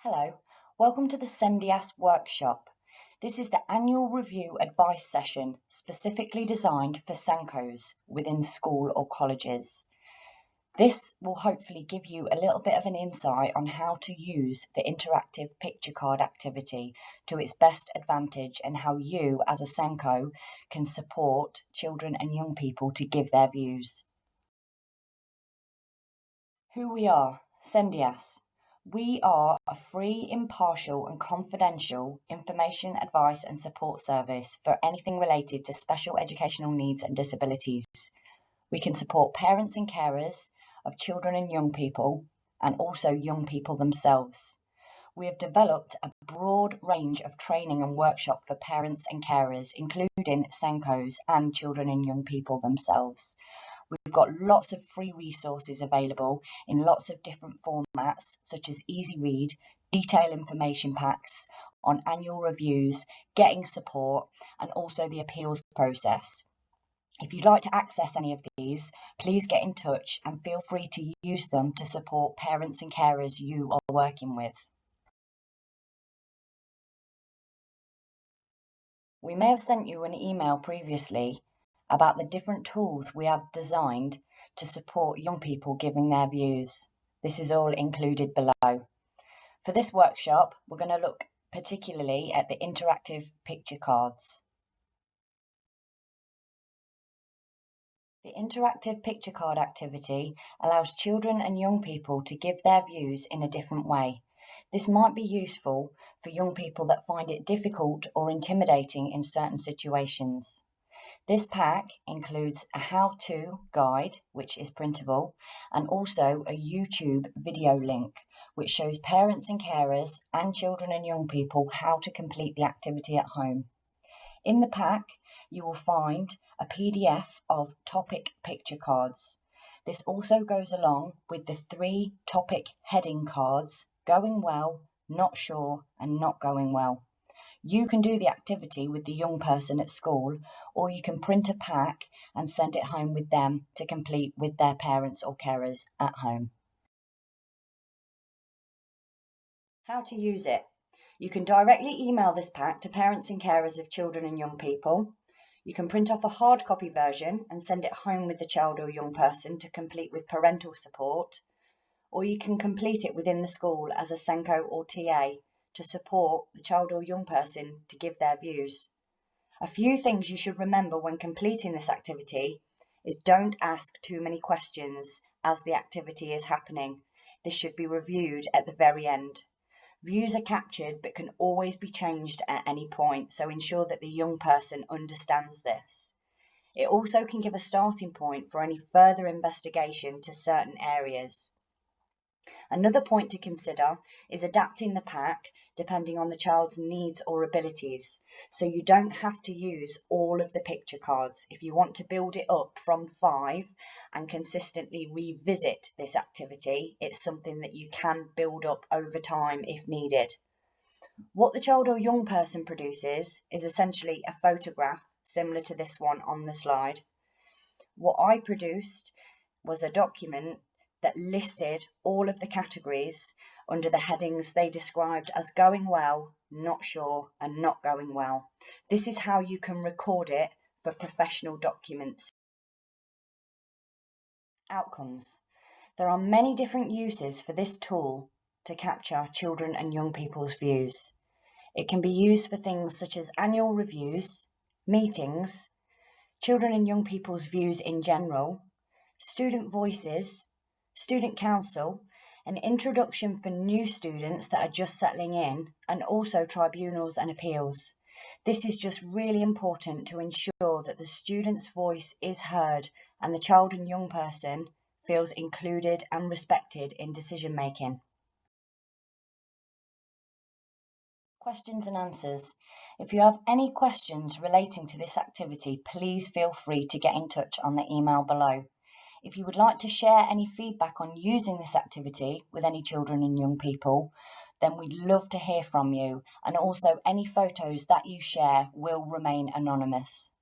Hello, welcome to the SENDIAS workshop. This is the annual review advice session specifically designed for SENCos within school or colleges. This will hopefully give you a little bit of an insight on how to use the interactive picture card activity to its best advantage and how you as a SENCo can support children and young people to give their views. Who we are, SENDIAS. We are a free, impartial and confidential information, advice and support service for anything related to special educational needs and disabilities. We can support parents and carers of children and young people, and also young people themselves. We have developed a broad range of training and workshop for parents and carers, including SENCos and children and young people themselves. We've got lots of free resources available in lots of different formats, such as easy read, detailed information packs on annual reviews, getting support, and also the appeals process. If you'd like to access any of these, please get in touch and feel free to use them to support parents and carers you are working with. We may have sent you an email previously about the different tools we have designed to support young people giving their views. This is all included below. For this workshop, we're going to look particularly at the interactive picture cards. The interactive picture card activity allows children and young people to give their views in a different way. This might be useful for young people that find it difficult or intimidating in certain situations. This pack includes a how-to guide, which is printable, and also a YouTube video link, which shows parents and carers and children and young people how to complete the activity at home. In the pack, you will find a PDF of topic picture cards. This also goes along with the 3 topic heading cards, going well, not sure, and not going well. You can do the activity with the young person at school, or you can print a pack and send it home with them to complete with their parents or carers at home. How to use it. You can directly email this pack to parents and carers of children and young people. You can print off a hard copy version and send it home with the child or young person to complete with parental support, or you can complete it within the school as a SENCo or TA to support the child or young person to give their views. A few things you should remember when completing this activity is don't ask too many questions as the activity is happening. This should be reviewed at the very end. Views are captured but can always be changed at any point, so ensure that the young person understands this. It also can give a starting point for any further investigation to certain areas. Another point to consider is adapting the pack depending on the child's needs or abilities. So you don't have to use all of the picture cards. If you want to build it up from 5 and consistently revisit this activity, it's something that you can build up over time if needed. What the child or young person produces is essentially a photograph similar to this one on the slide. What I produced was a document that listed all of the categories under the headings they described as going well, not sure, and not going well. This is how you can record it for professional documents. Outcomes. There are many different uses for this tool to capture children and young people's views. It can be used for things such as annual reviews, meetings, children and young people's views in general, student voices, student council, an introduction for new students that are just settling in, and also tribunals and appeals. This is just really important to ensure that the student's voice is heard and the child and young person feels included and respected in decision making. Questions and answers. If you have any questions relating to this activity, please feel free to get in touch on the email below. If you would like to share any feedback on using this activity with any children and young people, then we'd love to hear from you, and also any photos that you share will remain anonymous.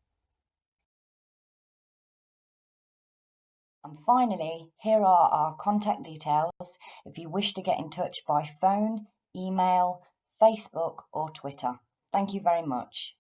And finally, here are our contact details if you wish to get in touch by phone, email, Facebook, or Twitter. Thank you very much.